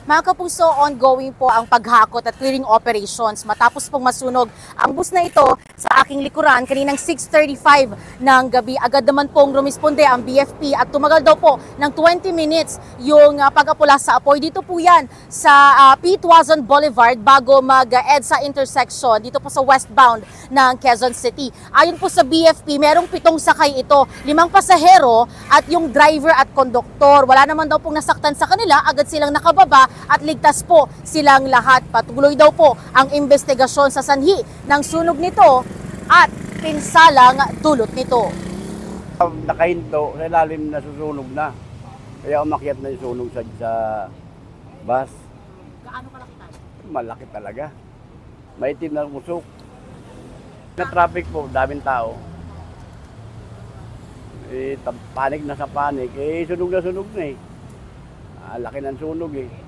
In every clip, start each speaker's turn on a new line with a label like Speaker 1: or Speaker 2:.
Speaker 1: Mga kapuso, ongoing po ang paghakot at clearing operations matapos pong masunog ang bus na ito sa aking likuran kaninang 6:35 ng gabi. Agad naman pong rumisponde ang BFP at tumagal daw po ng 20 minutes yung pag-apula sa apoy. Dito po yan sa P. Tuazon Boulevard bago mag-EDSA intersection dito po sa westbound ng Quezon City. Ayon po sa BFP, merong 7 sakay ito, 5 pasahero at yung driver at konduktor. Wala naman daw pong nasaktan sa kanila, agad silang nakababa at ligtas po silang lahat. Patuloy daw po ang investigasyon sa sanhi ng sunog nito at pinsalang dulot nito.
Speaker 2: Nakahinto, sa ilalim na susunog na. Kaya umakyat na yung sunog sa bus.
Speaker 1: Gaano kalaki tayo?
Speaker 2: Malaki talaga. Maitim na usok. Na traffic po, daming tao. Panik na sa panik. Sunog na eh. Laki ng sunog eh.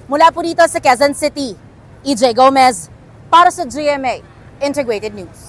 Speaker 1: Mula po dito sa Quezon City, EJ Gomez para sa GMA Integrated News.